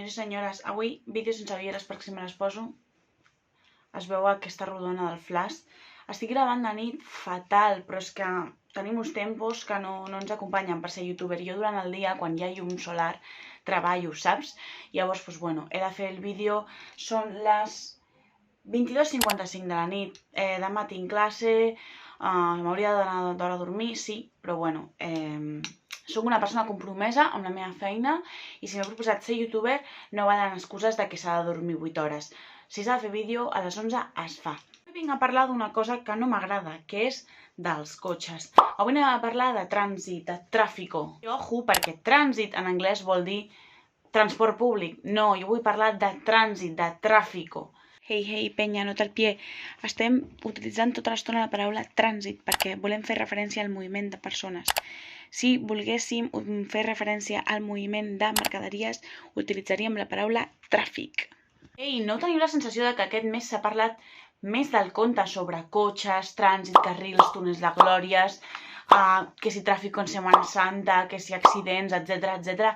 senyors i senyores, avui vídeo sense ulleres perquè si me les poso es veu aquesta rodona del flash. Estic gravant de nit fatal, però és que tenim uns tempos que no ens acompanyen per ser youtuber. Jo durant el dia, quan hi ha llum solar, treballo, saps? Llavors, doncs bueno, he de fer el vídeo. Són les 22:55 de la nit. Demà tinc classe, m'hauria d'anar d'hora a dormir, sí, però bueno, soc una persona compromesa amb la meva feina i si m'he proposat ser youtuber no valen excuses de que s'ha de dormir 8 hores. Si s'ha de fer vídeo, a les 11 es fa. Avui vinc a parlar d'una cosa que no m'agrada, que és dels cotxes. Avui anem a parlar de trànsit, de tràfico. I ojo, perquè trànsit en anglès vol dir transport públic. No, jo vull parlar de trànsit, de tràfico. Hey, penya, nota el pie. Estem utilitzant tota l'estona la paraula trànsit perquè volem fer referència al moviment de persones. Si volguéssim fer referència al moviment de mercaderies, utilitzaríem la paraula tràfic. Ei, no teniu la sensació de que aquest mes s'ha parlat més del compte sobre cotxes, trànsit, carrils, túnels de glòries, que si tràfic en Setmana Santa, que si accidents, etc.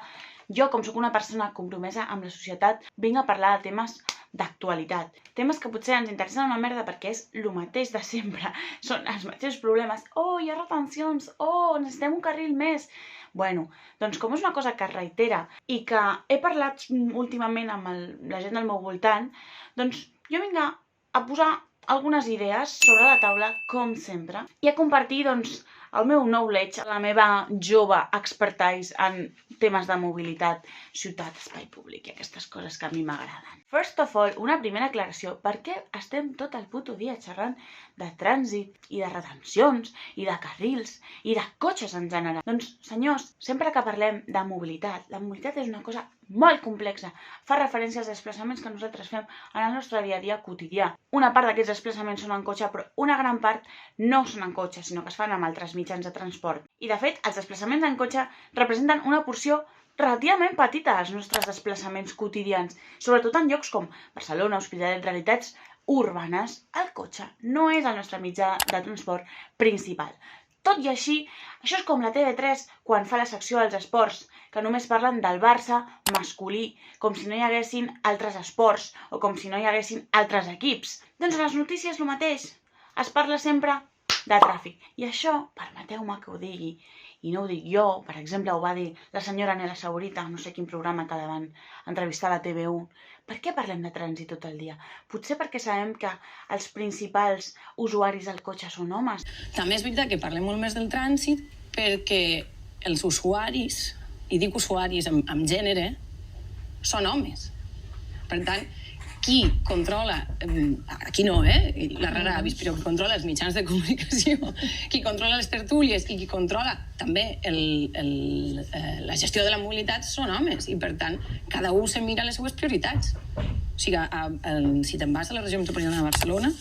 Jo, com sóc una persona compromesa amb la societat, vinc a parlar de temes d'actualitat. Temes que potser ens interessen una merda perquè és el mateix de sempre. Són els mateixos problemes. Oh, hi ha retencions. Oh, necessitem un carril més. Bueno, doncs com és una cosa que es reitera i que he parlat últimament amb la gent del meu voltant, doncs jo vinc a posar algunes idees sobre la taula, com sempre, i a compartir doncs el meu knowledge, la meva jove expertise en temes de mobilitat, ciutat, espai públic i aquestes coses que a mi m'agraden. First of all, una primera aclaració. Per què estem tot el puto dia xerrant de trànsit i de retencions i de carrils i de cotxes en general? Doncs, senyors, sempre que parlem de mobilitat, la mobilitat és una cosa molt complexa. Fa referència als desplaçaments que nosaltres fem en el nostre dia a dia quotidià. Una part d'aquests desplaçaments són en cotxe, però una gran part no són en cotxe, sinó que es fan amb altres mitjans de transport. I, de fet, els desplaçaments en cotxe representen una porció relativament petita dels nostres desplaçaments quotidians, sobretot en llocs com Barcelona, Hospitalet, realitats urbanes. El cotxe no és el nostre mitjà de transport principal. Tot i així, això és com la TV3 quan fa la secció dels esports, que només parlen del Barça masculí, com si no hi haguessin altres esports o com si no hi haguessin altres equips. Doncs a les notícies el mateix. Es parla sempre de tràfic. I això, permeteu-me que ho digui, i no ho dic jo, per exemple, ho va dir la senyora Nela Saurita, no sé quin programa que la van entrevistar a la TV1. Per què parlem de trànsit tot el dia? Potser perquè sabem que els principals usuaris del cotxe són homes. També és veritat que parlem molt més del trànsit perquè els usuaris, i dic usuaris amb gènere, són homes. Per tant, qui controla, aquí no, la rara avis, però qui controla els mitjans de comunicació, qui controla les tertúlies i qui controla també la gestió de la mobilitat són homes i per tant cada un se mira les seues prioritats. O sigui, si te'n vas a la regió metropolitana de Barcelona,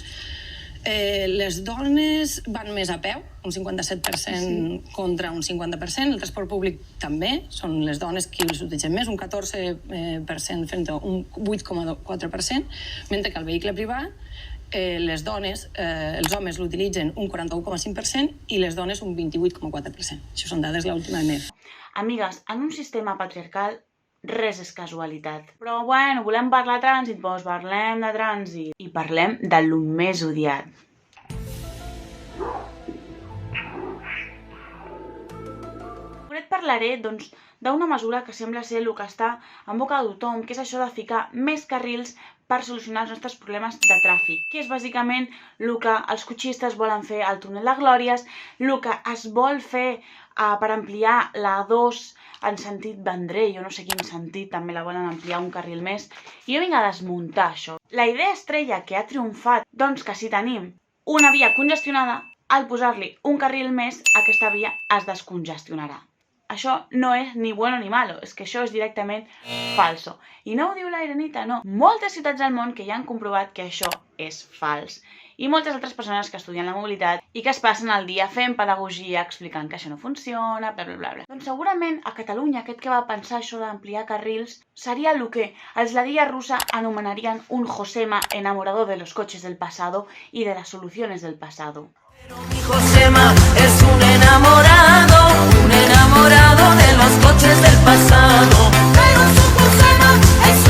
les dones van més a peu, un 57% contra un 50%, el transport públic també, són les dones qui els utilitzen més, un 14% frente a un 8,4%, mentre que el vehicle privat, les dones, els homes l'utilitzen un 41,5% i les dones un 28,4%. Això són dades de l'última EMEF. Amigues, en un sistema patriarcal res és casualitat. Però bueno, volem parlar de trànsit, doncs parlem de trànsit. I parlem de lo més odiat. Parlaré doncs d'una mesura que sembla ser el que està en boca de tothom, que és això de ficar més carrils per solucionar els nostres problemes de tràfic, que és bàsicament el que els cotxistes volen fer al túnel de Glòries, el que es vol fer per ampliar la A2 en sentit Vendrell, jo no sé quin sentit, també la volen ampliar un carril més, i jo vinc a desmuntar això. La idea estrella que ha triomfat, doncs que si tenim una via congestionada, al posar-li un carril més, aquesta via es descongestionarà. Això no és ni bueno ni malo, és que això és directament falso. I no ho diu la Irenita, no. Moltes ciutats del món que ja han comprovat que això és fals. I moltes altres persones que estudien la mobilitat i que es passen el dia fent pedagogia explicant que això no funciona, bla, bla, bla. Doncs segurament a Catalunya aquest que va pensar això d'ampliar carrils seria el que els la dia russa anomenarien un Josema enamorado de los coches del pasado y de las soluciones del pasado. Pero mi Josema es un enamorado de los coches del pasado. Pero su Josema es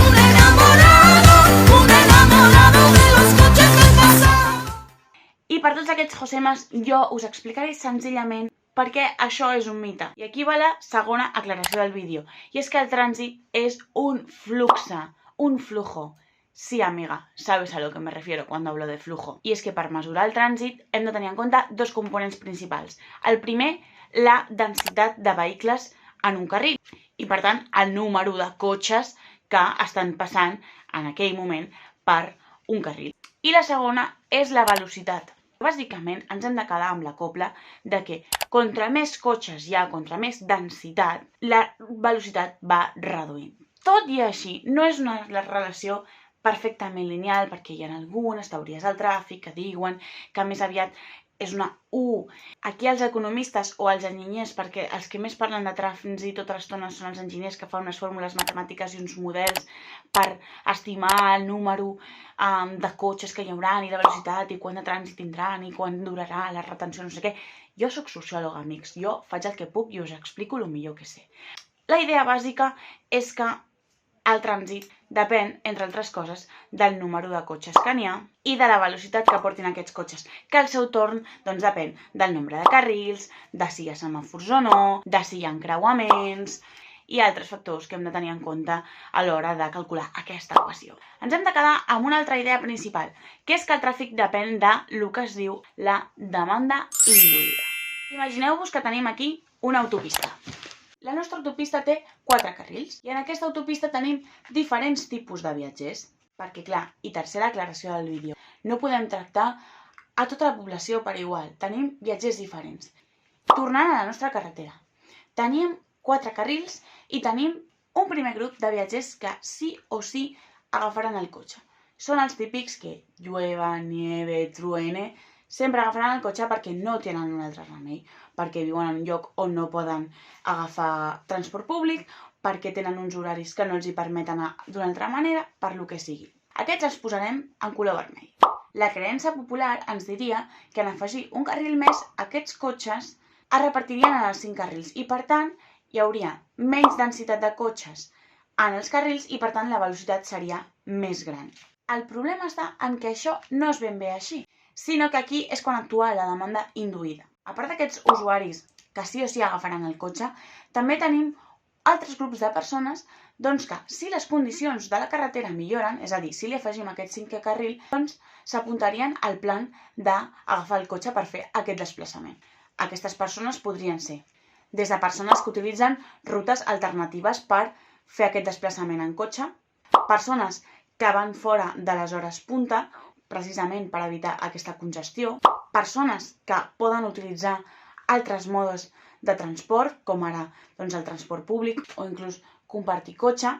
aquests Josemas jo us explicaré senzillament perquè això és un mite. I aquí va la segona aclaració del vídeo. I és que el trànsit és un fluxe, un flujo. Sí, amiga, sabes a lo que me refiero cuando hablo de flujo. I és que per mesurar el trànsit hem de tenir en compte dos components principals. El primer, la densitat de vehicles en un carril. I per tant, el número de cotxes que estan passant en aquell moment per un carril. I la segona és la velocitat. Bàsicament ens hem de quedar amb la copla de que contra més cotxes hi ha, contra més densitat, la velocitat va reduint. Tot i així, no és una relació perfectament lineal perquè hi ha algunes teories del tràfic que diuen que més aviat és una U. Aquí els economistes o els enginyers, perquè els que més parlen de trànsit tota l'estona són els enginyers que fan unes fórmules matemàtiques i uns models per estimar el número de cotxes que hi haurà i de velocitat i quant de trànsit tindran i quan durarà la retenció, no sé què. Jo sóc sociòloga, amics, jo faig el que puc i us explico el millor que sé. La idea bàsica és que el trànsit depèn, entre altres coses, del número de cotxes que n'hi ha i de la velocitat que portin aquests cotxes, que al seu torn doncs, depèn del nombre de carrils, de si hi ha semàfors o no, de si hi ha encreuaments i altres factors que hem de tenir en compte a l'hora de calcular aquesta equació. Ens hem de quedar amb una altra idea principal, que és que el tràfic depèn del que es diu la demanda induïda. Imagineu-vos que tenim aquí una autopista. La nostra autopista té 4 carrils i en aquesta autopista tenim diferents tipus de viatgers. Perquè, clar, i tercera aclaració del vídeo, no podem tractar a tota la població per igual. Tenim viatgers diferents. Tornant a la nostra carretera, tenim 4 carrils i tenim un primer grup de viatgers que sí o sí agafaran el cotxe. Són els típics que llueva, nieve, truene, sempre agafaran el cotxe perquè no tenen un altre remei, perquè viuen en un lloc on no poden agafar transport públic, perquè tenen uns horaris que no els hi permeten anar d'una altra manera, per lo que sigui. Aquests els posarem en color vermell. La creença popular ens diria que en afegir un carril més, aquests cotxes es repartirien en els 5 carrils i, per tant, hi hauria menys densitat de cotxes en els carrils i, per tant, la velocitat seria més gran. El problema està en que això no és ben bé així, sinó que aquí és quan actua la demanda induïda. A part d'aquests usuaris que sí o sí agafaran el cotxe, també tenim altres grups de persones doncs que si les condicions de la carretera milloren, és a dir, si li afegim aquest 5è carril, doncs s'apuntarien al plan d'agafar el cotxe per fer aquest desplaçament. Aquestes persones podrien ser des de persones que utilitzen rutes alternatives per fer aquest desplaçament en cotxe, persones que van fora de les hores punta, precisament per evitar aquesta congestió, persones que poden utilitzar altres modes de transport, com ara doncs, el transport públic o inclús compartir cotxe,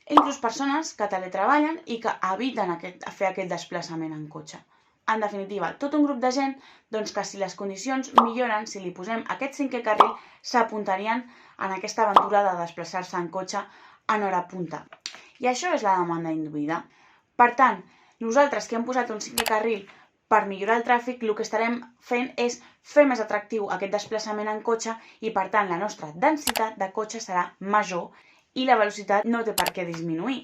inclús persones que teletreballen i que eviten fer aquest desplaçament en cotxe. En definitiva, tot un grup de gent doncs, que si les condicions milloren, si li posem aquest 5è carril, s'apuntarien en aquesta aventura de desplaçar-se en cotxe en hora punta. I això és la demanda induïda. Per tant, nosaltres que hem posat un 5è carril per millorar el tràfic, el que estarem fent és fer més atractiu aquest desplaçament en cotxe i, per tant, la nostra densitat de cotxe serà major i la velocitat no té per què disminuir.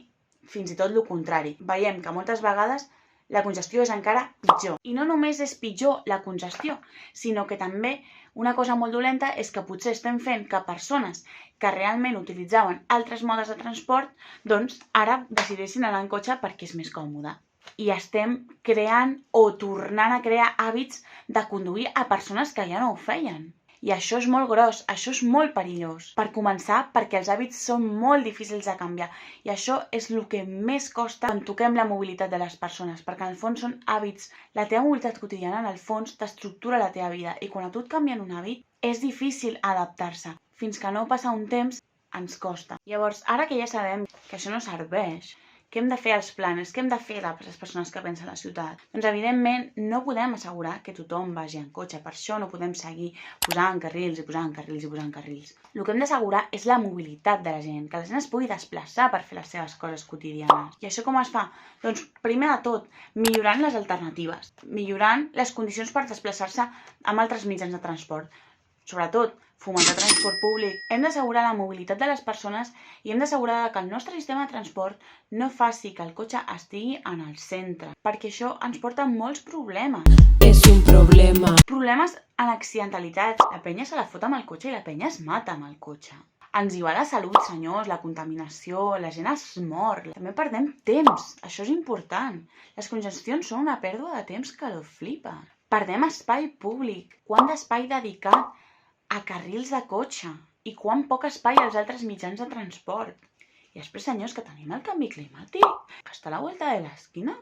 Fins i tot el contrari. Veiem que moltes vegades la congestió és encara pitjor. I no només és pitjor la congestió, sinó que també una cosa molt dolenta és que potser estem fent que persones que realment utilitzaven altres modes de transport, doncs ara decideixin anar en cotxe perquè és més còmode. I estem creant o tornant a crear hàbits de conduir a persones que ja no ho feien. I això és molt gros, això és molt perillós. Per començar, perquè els hàbits són molt difícils de canviar. I això és el que més costa quan toquem la mobilitat de les persones, perquè en el fons són hàbits. La teva mobilitat quotidiana, en el fons, t'estructura la teva vida. I quan a tu et canvien un hàbit, és difícil adaptar-se. Fins que no passa un temps, ens costa. Llavors, ara que ja sabem que això no serveix, què hem de fer als planes? Què hem de fer les persones que pensen a la ciutat? Doncs, evidentment, no podem assegurar que tothom vagi en cotxe. Per això no podem seguir posant carrils i posant carrils i posant carrils. El que hem d'assegurar és la mobilitat de la gent, que la gent es pugui desplaçar per fer les seves coses quotidianes. I això com es fa? Doncs, primer de tot, millorant les alternatives, millorant les condicions per desplaçar-se amb altres mitjans de transport. sobretot, fomentar transport públic. Hem d'assegurar la mobilitat de les persones i hem d'assegurar que el nostre sistema de transport no faci que el cotxe estigui en el centre, perquè això ens porta molts problemes. Es un problema. Problemes en accidentalitats. La penya se la fot amb el cotxe i la penya es mata amb el cotxe. Ens hi va la salut, senyors, la contaminació, la gent es mor. També perdem temps, això és important. Les congestions són una pèrdua de temps que lo flipa. Perdem espai públic. Quant d'espai dedicat a carrils de cotxe i quan poc espai als altres mitjans de transport. I després, senyors, que tenim el canvi climàtic, que està a la vuelta de l'esquina.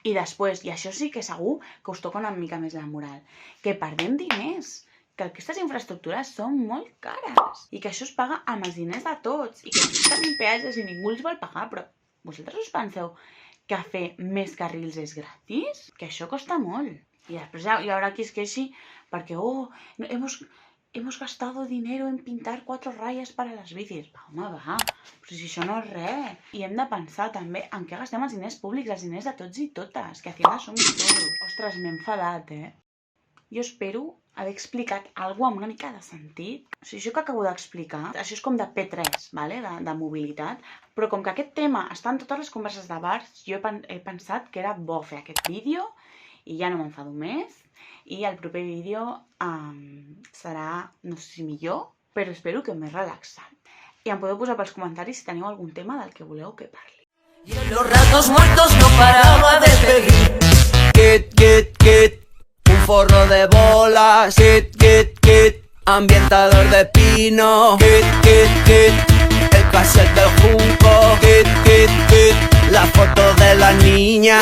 I després, i això sí que segur que us toca una mica més la moral, que perdem diners, que aquestes infraestructures són molt cares i que això es paga amb els diners de tots i que aquí tenim peatges i ningú els vol pagar, però vosaltres us penseu que fer més carrils és gratis? Que això costa molt. Y después hi haurà qui es queixi perquè, hemos gastado dinero en pintar 4 rayas para las bicis. Va, home, va, però si això no és res. I hem de pensar també en què gastem els diners públics, els diners de tots i totes, que Hacienda som todos. Ostres, m'he enfadat, Jo espero haver explicat alguna amb una mica de sentit. O sigui, això que acabo d'explicar, això és com de P3, vale? de mobilitat, però com que aquest tema està en totes les converses de bars, jo he pensat que era bo fer aquest vídeo i ja no m'enfado més. I el proper vídeo serà, no sé si millor, però espero que més relaxat. I em podeu posar pels comentaris si teniu algun tema del que voleu que parli. Y en los ratos muertos no paraba de pedir. Kit, un forro de bolas. Kit, ambientador de pino. Kit, el cassette del junco. Kit, la foto de la niña.